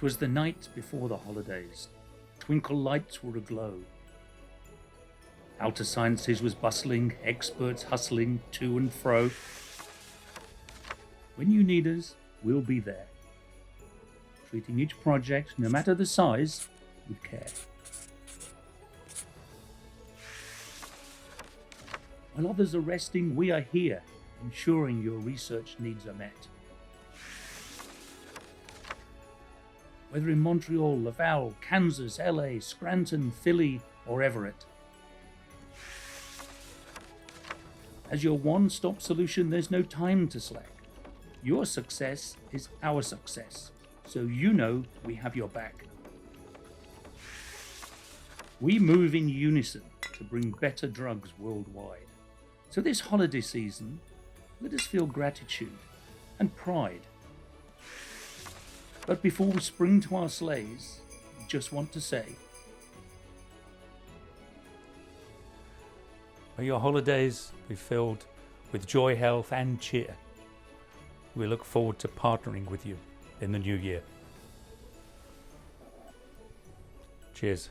'Twas the night before the holidays. Twinkle lights were aglow. Altasciences was bustling, experts hustling to and fro. When you need us, we'll be there, treating each project, no matter the size, with care. While others are resting, we are here, ensuring your research needs are met. Whether in Montreal, Laval, Kansas, LA, Scranton, Philly, or Everett. As your one-stop solution, there's no time to slack. Your success is our success, so you know we have your back. We move in unison to bring better drugs worldwide. So this holiday season, let us feel gratitude and pride. But before we spring to our sleighs, we just want to say, may your holidays be filled with joy, health, and cheer. We look forward to partnering with you in the new year. Cheers.